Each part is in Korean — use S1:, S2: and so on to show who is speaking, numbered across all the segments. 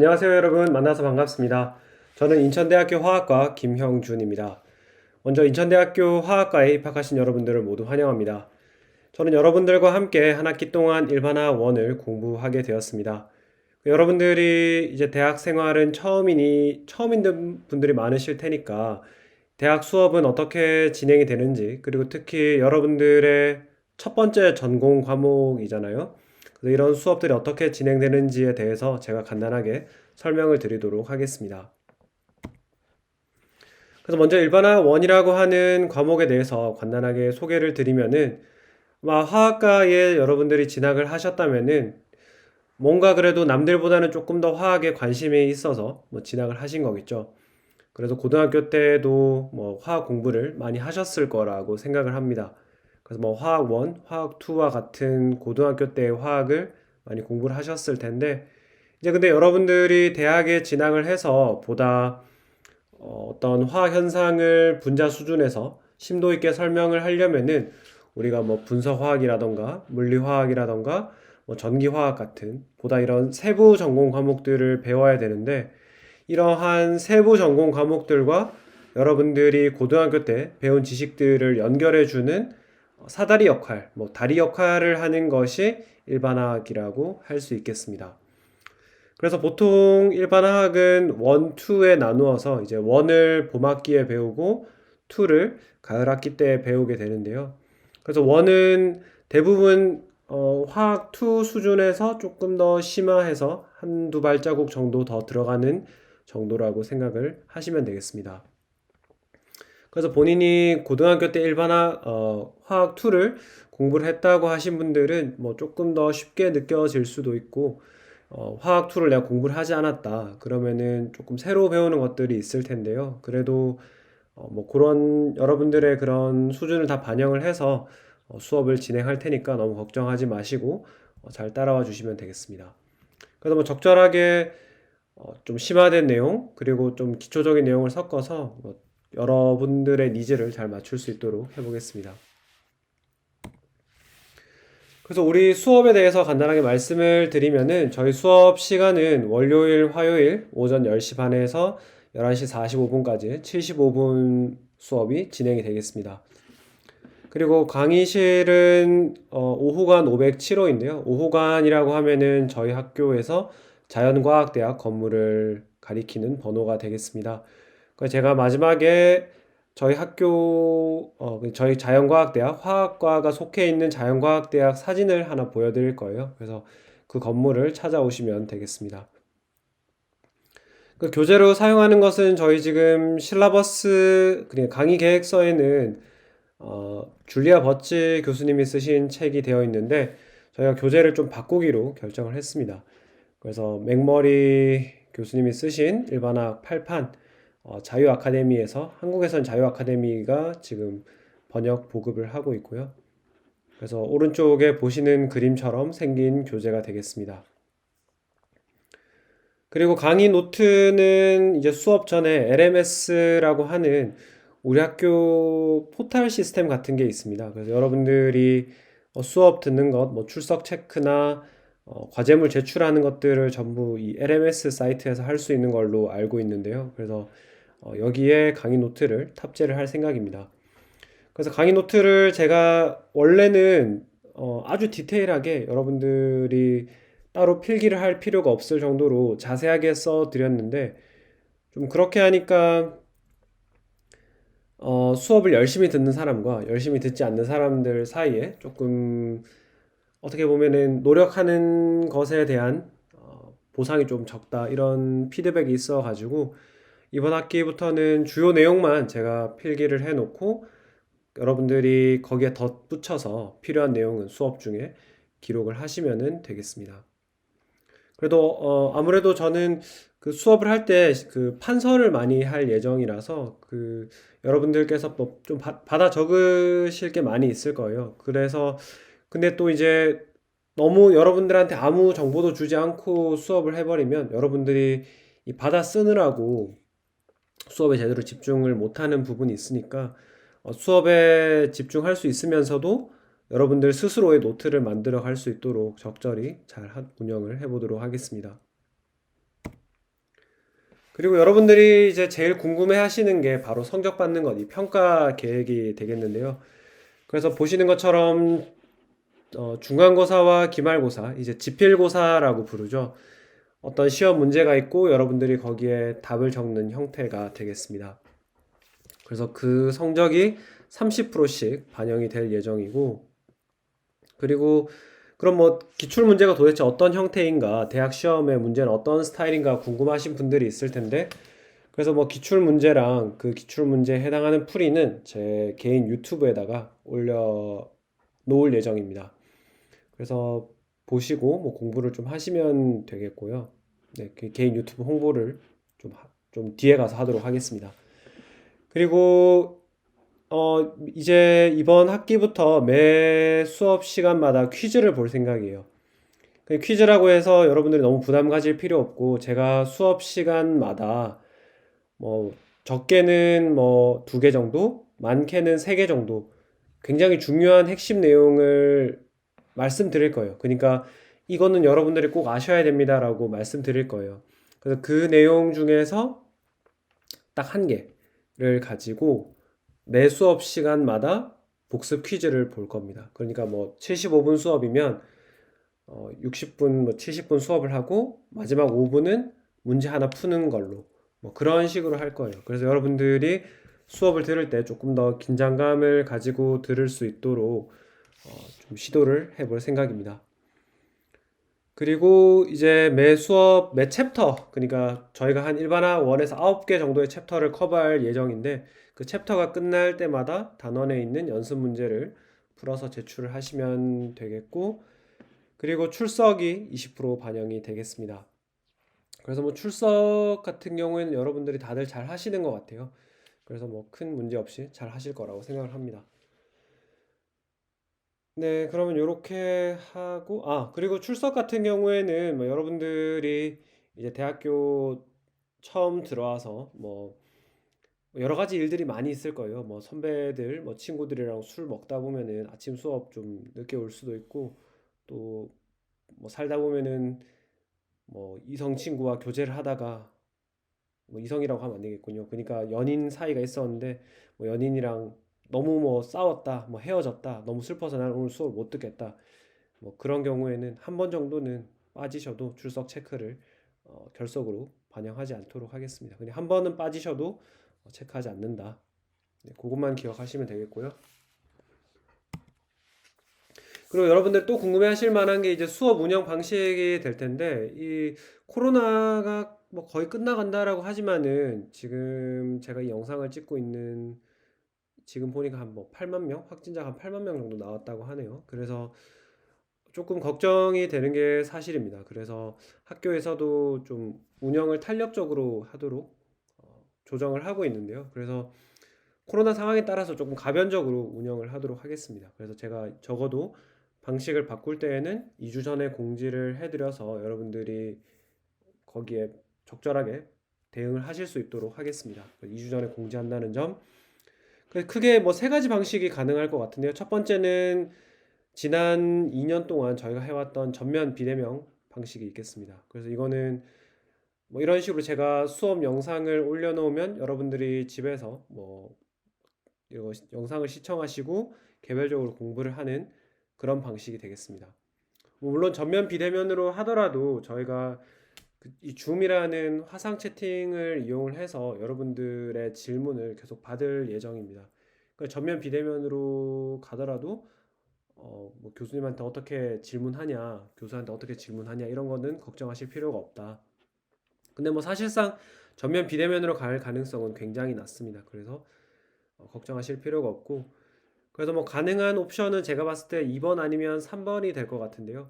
S1: 안녕하세요 여러분, 만나서 반갑습니다. 저는 인천대학교 화학과 김형준입니다. 먼저 인천대학교 화학과에 입학하신 여러분들을 모두 환영합니다. 저는 여러분들과 함께 한 학기 동안 일반화학 1을 공부하게 되었습니다. 여러분들이 이제 대학 생활은 처음인 분들이 많으실 테니까 대학 수업은 어떻게 진행이 되는지, 그리고 특히 여러분들의 첫 번째 전공 과목이잖아요. 그래서 이런 수업들이 어떻게 진행되는지에 대해서 제가 간단하게 설명을 드리도록 하겠습니다. 그래서 먼저 일반화학 1이라고 하는 과목에 대해서 간단하게 소개를 드리면은, 아마 화학과에 여러분들이 진학을 하셨다면은 뭔가 그래도 남들보다는 조금 더 화학에 관심이 있어서 진학을 하신 거겠죠. 그래서 고등학교 때도 화학 공부를 많이 하셨을 거라고 생각을 합니다. 그래서 화학 1, 화학 2와 같은 고등학교 때의 화학을 많이 공부를 하셨을 텐데, 이제 근데 여러분들이 대학에 진학을 해서 보다 어떤 화학 현상을 분자 수준에서 심도 있게 설명을 하려면은 우리가 분석화학이라던가 물리화학이라던가 전기화학 같은 보다 이런 세부 전공 과목들을 배워야 되는데, 이러한 세부 전공 과목들과 여러분들이 고등학교 때 배운 지식들을 연결해주는 사다리 역할, 다리 역할을 하는 것이 일반화학이라고 할 수 있겠습니다. 그래서 보통 일반화학은 1, 2에 나누어서 이제 1을 봄학기에 배우고 2를 가을학기 때 배우게 되는데요. 그래서 1은 대부분 화학 2 수준에서 조금 더 심화해서 한두 발자국 정도 더 들어가는 정도라고 생각을 하시면 되겠습니다. 그래서 본인이 고등학교 때 화학 2를 공부를 했다고 하신 분들은 조금 더 쉽게 느껴질 수도 있고, 화학 2를 내가 공부를 하지 않았다 그러면은 조금 새로 배우는 것들이 있을 텐데요. 그래도 그런 여러분들의 그런 수준을 다 반영을 해서 수업을 진행할 테니까 너무 걱정하지 마시고 잘 따라와 주시면 되겠습니다. 그래서 적절하게 좀 심화된 내용, 그리고 좀 기초적인 내용을 섞어서 여러분들의 니즈를 잘 맞출 수 있도록 해보겠습니다. 그래서 우리 수업에 대해서 간단하게 말씀을 드리면은, 저희 수업 시간은 월요일, 화요일 오전 10시 반에서 11시 45분까지 75분 수업이 진행이 되겠습니다. 그리고 강의실은 오후관 507호인데요. 오후관이라고 하면은 저희 학교에서 자연과학대학 건물을 가리키는 번호가 되겠습니다. 제가 마지막에 저희 자연과학대학 화학과가 속해 있는 자연과학대학 사진을 하나 보여드릴 거예요. 그래서 그 건물을 찾아오시면 되겠습니다. 그 교재로 사용하는 것은 저희 지금 실라버스, 그냥 강의 계획서에는 줄리아 버치 교수님이 쓰신 책이 되어 있는데, 저희가 교재를 좀 바꾸기로 결정을 했습니다. 그래서 맥머리 교수님이 쓰신 일반학 8판, 자유아카데미에서, 한국에선 자유아카데미가 지금 번역 보급을 하고 있고요. 그래서 오른쪽에 보시는 그림처럼 생긴 교재가 되겠습니다. 그리고 강의 노트는 이제 수업 전에 LMS라고 하는 우리 학교 포탈 시스템 같은 게 있습니다. 그래서 여러분들이 수업 듣는 것, 출석 체크나 과제물 제출하는 것들을 전부 이 LMS 사이트에서 할 수 있는 걸로 알고 있는데요. 그래서 여기에 강의 노트를 탑재를 할 생각입니다. 그래서 강의 노트를 제가 원래는 아주 디테일하게 여러분들이 따로 필기를 할 필요가 없을 정도로 자세하게 써 드렸는데, 좀 그렇게 하니까 수업을 열심히 듣는 사람과 열심히 듣지 않는 사람들 사이에 조금 어떻게 보면은 노력하는 것에 대한 보상이 좀 적다, 이런 피드백이 있어 가지고 이번 학기부터는 주요 내용만 제가 필기를 해 놓고 여러분들이 거기에 덧붙여서 필요한 내용은 수업 중에 기록을 하시면 되겠습니다. 그래도 아무래도 저는 그 수업을 할 때 그 판서를 많이 할 예정이라서 그 여러분들께서 좀 받아 적으실 게 많이 있을 거예요. 그래서 근데 또 이제 너무 여러분들한테 아무 정보도 주지 않고 수업을 해버리면 여러분들이 이 받아 쓰느라고 수업에 제대로 집중을 못하는 부분이 있으니까 수업에 집중할 수 있으면서도 여러분들 스스로의 노트를 만들어 갈 수 있도록 적절히 잘 운영을 해보도록 하겠습니다. 그리고 여러분들이 이제 제일 궁금해 하시는 게 바로 성적 받는 것, 이 평가 계획이 되겠는데요. 그래서 보시는 것처럼 중간고사와 기말고사, 이제 지필고사라고 부르죠. 어떤 시험 문제가 있고 여러분들이 거기에 답을 적는 형태가 되겠습니다. 그래서 그 성적이 30%씩 반영이 될 예정이고, 그리고 그럼 뭐 기출 문제가 도대체 어떤 형태인가, 대학 시험의 문제는 어떤 스타일인가 궁금하신 분들이 있을 텐데, 그래서 뭐 기출 문제랑 그 기출 문제에 해당하는 풀이는 제 개인 유튜브에다가 올려 놓을 예정입니다. 그래서 보시고 뭐 공부를 좀 하시면 되겠고요. 네, 그 개인 유튜브 홍보를 좀 뒤에 가서 하도록 하겠습니다. 그리고 이제 이번 학기부터 매 수업 시간마다 퀴즈를 볼 생각이에요. 그 퀴즈라고 해서 여러분들이 너무 부담 가질 필요 없고, 제가 수업 시간마다 뭐 적게는 뭐 두 개 정도, 많게는 세 개 정도 굉장히 중요한 핵심 내용을 말씀드릴 거예요. 그러니까 이거는 여러분들이 꼭 아셔야 됩니다라고 말씀드릴 거예요. 그래서 그 내용 중에서 딱 한 개를 가지고 매 수업 시간마다 복습 퀴즈를 볼 겁니다. 그러니까 뭐 75분 수업이면 60분, 뭐 70분 수업을 하고 마지막 5분은 문제 하나 푸는 걸로 뭐 그런 식으로 할 거예요. 그래서 여러분들이 수업을 들을 때 조금 더 긴장감을 가지고 들을 수 있도록 좀 시도를 해볼 생각입니다. 그리고 이제 매 수업, 매 챕터, 그러니까 저희가 한 일반화 1에서 9개 정도의 챕터를 커버할 예정인데, 그 챕터가 끝날 때마다 단원에 있는 연습 문제를 풀어서 제출을 하시면 되겠고, 그리고 출석이 20% 반영이 되겠습니다. 그래서 뭐 출석 같은 경우에는 여러분들이 다들 잘 하시는 것 같아요. 그래서 뭐 큰 문제 없이 잘 하실 거라고 생각을 합니다. 네, 그러면 요렇게 하고, 그리고 출석 같은 경우에는 뭐 여러분들이 이제 대학교 처음 들어와서 뭐 여러 가지 일들이 많이 있을 거예요. 뭐 선배들, 뭐 친구들이랑 술 먹다 보면은 아침 수업 좀 늦게 올 수도 있고, 또 뭐 살다 보면은 뭐 이성 친구와 교제를 하다가, 뭐 이성이라고 하면 안 되겠군요. 그러니까 연인 사이가 있었는데 뭐 연인이랑 너무 뭐 싸웠다, 뭐 헤어졌다, 너무 슬퍼서 나는 오늘 수업을 못 듣겠다. 뭐 그런 경우에는 한 번 정도는 빠지셔도 출석 체크를 결석으로 반영하지 않도록 하겠습니다. 근데 한 번은 빠지셔도 체크하지 않는다. 네, 그것만 기억하시면 되겠고요. 그리고 여러분들 또 궁금해하실 만한 게 이제 수업 운영 방식이 될 텐데, 이 코로나가 뭐 거의 끝나간다라고 하지만은 지금 제가 이 영상을 찍고 있는 지금 보니까 한 뭐 8만 명, 확진자가 한 8만 명 정도 나왔다고 하네요. 그래서 조금 걱정이 되는 게 사실입니다. 그래서 학교에서도 좀 운영을 탄력적으로 하도록 조정을 하고 있는데요. 그래서 코로나 상황에 따라서 조금 가변적으로 운영을 하도록 하겠습니다. 그래서 제가 적어도 방식을 바꿀 때에는 2주 전에 공지를 해드려서 여러분들이 거기에 적절하게 대응을 하실 수 있도록 하겠습니다. 2주 전에 공지한다는 점. 크게 뭐 세 가지 방식이 가능할 것 같은데요. 첫 번째는 지난 2년 동안 저희가 해왔던 전면 비대면 방식이 있겠습니다. 그래서 이거는 뭐 이런 식으로 제가 수업 영상을 올려놓으면 여러분들이 집에서 뭐 이거 영상을 시청하시고 개별적으로 공부를 하는 그런 방식이 되겠습니다. 뭐 물론 전면 비대면으로 하더라도 저희가 이 줌이라는 화상 채팅을 이용을 해서 여러분들의 질문을 계속 받을 예정입니다. 그러니까 전면 비대면으로 가더라도 뭐 교수님한테 어떻게 질문하냐, 교수한테 어떻게 질문하냐 이런 거는 걱정하실 필요가 없다. 근데 뭐 사실상 전면 비대면으로 갈 가능성은 굉장히 낮습니다. 그래서 걱정하실 필요가 없고, 그래서 뭐 가능한 옵션은 제가 봤을 때 2번 아니면 3번이 될 것 같은데요.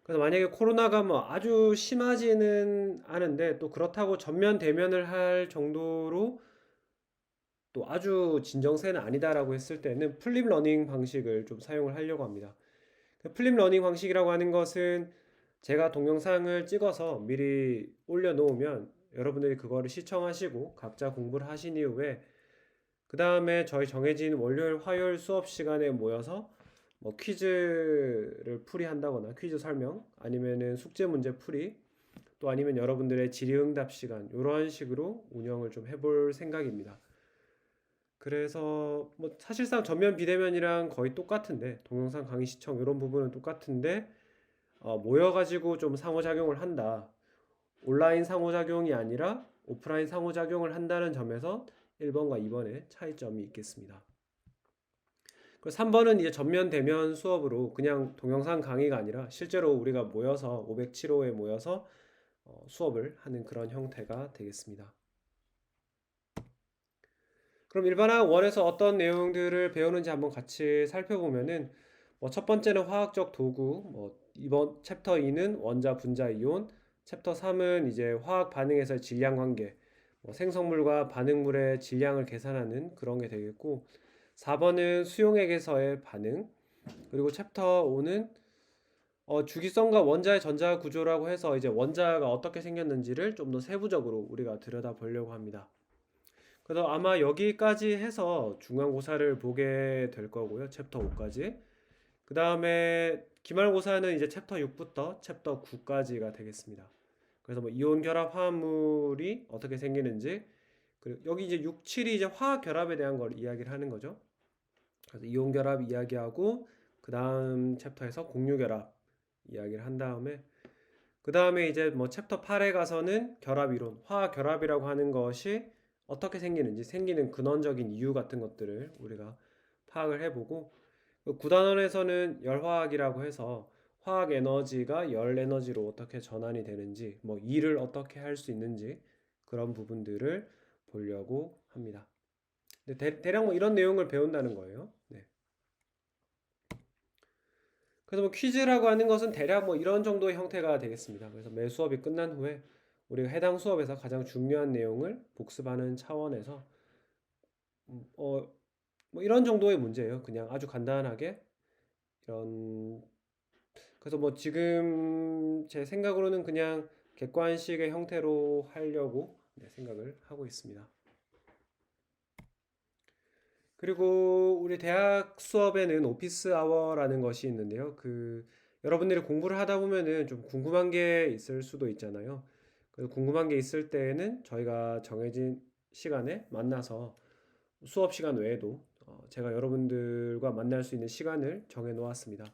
S1: 그래서 만약에 코로나가 뭐 아주 심하지는 않은데 또 그렇다고 전면 대면을 할 정도로 또 아주 진정세는 아니다라고 했을 때는 플립 러닝 방식을 좀 사용을 하려고 합니다. 플립 러닝 방식이라고 하는 것은 제가 동영상을 찍어서 미리 올려놓으면 여러분들이 그거를 시청하시고 각자 공부를 하신 이후에 그 다음에 저희 정해진 월요일, 화요일 수업 시간에 모여서 뭐 퀴즈를 풀이한다거나 퀴즈 설명 아니면은 숙제 문제 풀이 또 아니면 여러분들의 질의응답 시간 이런 식으로 운영을 좀 해볼 생각입니다. 그래서 뭐 사실상 전면 비대면이랑 거의 똑같은데 동영상 강의 시청 이런 부분은 똑같은데 모여가지고 좀 상호작용을 한다. 온라인 상호작용이 아니라 오프라인 상호작용을 한다는 점에서 1번과 2번의 차이점이 있겠습니다. 그리고 3번은 이제 전면 대면 수업으로 그냥 동영상 강의가 아니라 실제로 우리가 모여서 507호에 모여서 수업을 하는 그런 형태가 되겠습니다. 그럼 일반화학 원에서 어떤 내용들을 배우는지 한번 같이 살펴보면은 첫 번째는 화학적 도구, 이번 챕터 2는 원자, 분자, 이온, 챕터 3은 이제 화학 반응에서의 질량 관계, 생성물과 반응물의 질량을 계산하는 그런 게 되겠고, 4번은 수용액에서의 반응, 그리고 챕터 5는 주기성과 원자의 전자 구조라고 해서 이제 원자가 어떻게 생겼는지를 좀 더 세부적으로 우리가 들여다보려고 합니다. 그래서 아마 여기까지 해서 중간고사를 보게 될 거고요. 챕터 5까지. 그 다음에 기말고사는 이제 챕터 6부터 챕터 9까지가 되겠습니다. 그래서 뭐 이온 결합 화합물이 어떻게 생기는지, 그리고 여기 이제 6, 7이 이제 화학 결합에 대한 걸 이야기를 하는 거죠. 그래서 이온 결합 이야기하고 그 다음 챕터에서 공유 결합 이야기를 한 다음에 그 다음에 이제 뭐 챕터 8에 가서는 결합 이론, 화학 결합이라고 하는 것이 어떻게 생기는지 생기는 근원적인 이유 같은 것들을 우리가 파악을 해보고 9단원에서는 열화학이라고 해서 화학 에너지가 열 에너지로 어떻게 전환이 되는지 뭐 일을 어떻게 할 수 있는지 그런 부분들을 보려고 합니다. 대략 뭐 이런 내용을 배운다는 거예요. 네. 그래서 뭐 퀴즈라고 하는 것은 대략 뭐 이런 정도의 형태가 되겠습니다. 그래서 매 수업이 끝난 후에 우리가 해당 수업에서 가장 중요한 내용을 복습하는 차원에서 뭐 이런 정도의 문제예요. 그냥 아주 간단하게 이런 그래서 뭐 지금 제 생각으로는 그냥 객관식의 형태로 하려고 생각을 하고 있습니다. 그리고 우리 대학 수업에는 오피스 아워라는 것이 있는데요. 여러분들이 공부를 하다 보면은 좀 궁금한 게 있을 수도 있잖아요. 그래서 궁금한 게 있을 때에는 저희가 정해진 시간에 만나서 수업 시간 외에도 제가 여러분들과 만날 수 있는 시간을 정해 놓았습니다.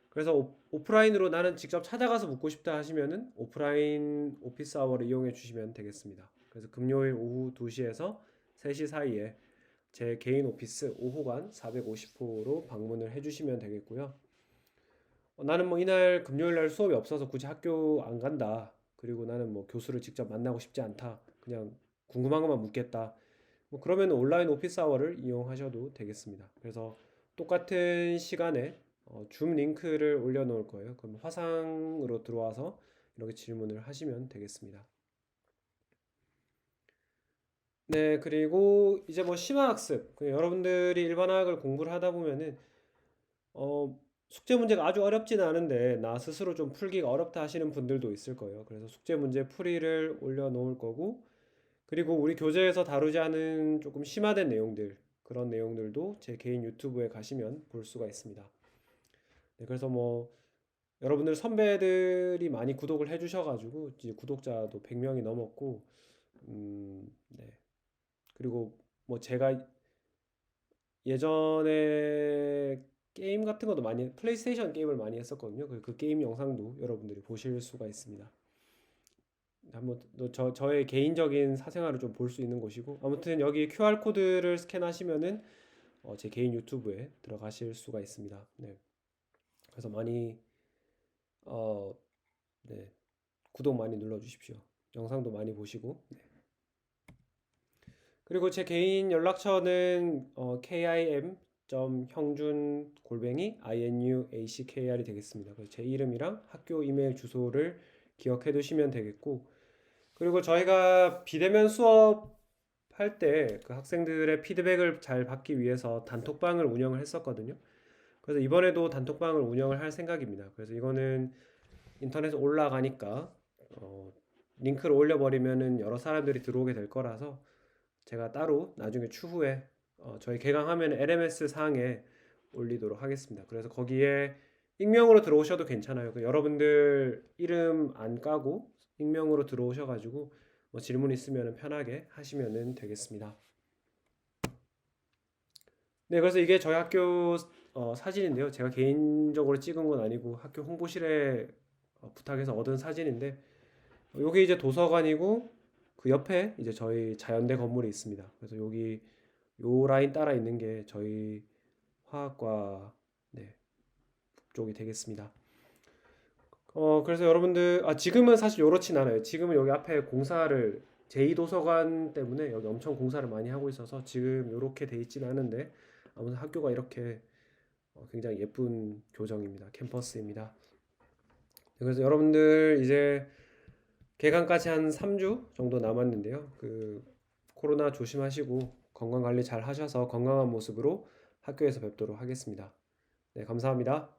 S1: 그래서 오프라인으로 나는 직접 찾아가서 묻고 싶다 하시면은 오프라인 오피스 아워를 이용해 주시면 되겠습니다. 그래서 금요일 오후 2시에서 3시 사이에 제 개인 오피스 5호관 450호로 방문을 해주시면 되겠고요. 나는 뭐 이날 금요일 날 수업이 없어서 굳이 학교 안 간다. 그리고 나는 뭐 교수를 직접 만나고 싶지 않다. 그냥 궁금한 것만 묻겠다. 뭐 그러면 온라인 오피스 아워를 이용하셔도 되겠습니다. 그래서 똑같은 시간에 줌 링크를 올려놓을 거예요. 그럼 화상으로 들어와서 이렇게 질문을 하시면 되겠습니다. 네, 그리고 이제 뭐 심화학습. 여러분들이 일반화학을 공부를 하다 보면은 숙제 문제가 아주 어렵진 않은데 나 스스로 좀 풀기가 어렵다 하시는 분들도 있을 거예요. 그래서 숙제 문제 풀이를 올려놓을 거고, 그리고 우리 교재에서 다루지 않은 조금 심화된 내용들, 그런 내용들도 제 개인 유튜브에 가시면 볼 수가 있습니다. 네, 그래서 뭐 여러분들 선배들이 많이 구독을 해주셔가지고 이제 구독자도 100명이 넘었고, 네. 그리고 뭐 제가 예전에 게임 같은 것도 많이 플레이스테이션 게임을 많이 했었거든요. 그 게임 영상도 여러분들이 보실 수가 있습니다. 한번 저의 개인적인 사생활을 좀 볼 수 있는 곳이고 아무튼 여기 QR 코드를 스캔하시면은 제 개인 유튜브에 들어가실 수가 있습니다. 네. 그래서 많이 어, 네. 구독 많이 눌러 주십시오. 영상도 많이 보시고. 네. 그리고 제 개인 연락처는 kim.형준-inuackr이 되겠습니다. 그래서 제 이름이랑 학교 이메일 주소를 기억해 두시면 되겠고, 그리고 저희가 비대면 수업 할 때 그 학생들의 피드백을 잘 받기 위해서 단톡방을 운영을 했었거든요. 그래서 이번에도 단톡방을 운영을 할 생각입니다. 그래서 이거는 인터넷에 올라가니까 링크를 올려버리면은 여러 사람들이 들어오게 될 거라서 제가 따로 나중에 추후에 저희 개강하면 LMS 상에 올리도록 하겠습니다. 그래서 거기에 익명으로 들어오셔도 괜찮아요. 여러분들 이름 안 까고 익명으로 들어오셔가지고 뭐 질문 있으면 편하게 하시면 되겠습니다. 네, 그래서 이게 저희 학교 사진인데요. 제가 개인적으로 찍은 건 아니고 학교 홍보실에 부탁해서 얻은 사진인데 여기 이제 도서관이고 그 옆에 이제 저희 자연대 건물이 있습니다. 그래서 여기 요 라인 따라 있는 게 저희 화학과 네, 쪽이 되겠습니다. 그래서 여러분들, 지금은 사실 요렇진 않아요. 지금은 여기 앞에 공사를, 제2도서관 때문에 여기 엄청 공사를 많이 하고 있어서 지금 요렇게 돼 있지는 않은데, 아무튼 학교가 이렇게 굉장히 예쁜 교정입니다. 캠퍼스입니다. 네, 그래서 여러분들 이제 개강까지 한 3주 정도 남았는데요. 그 코로나 조심하시고 건강 관리 잘 하셔서 건강한 모습으로 학교에서 뵙도록 하겠습니다. 네, 감사합니다.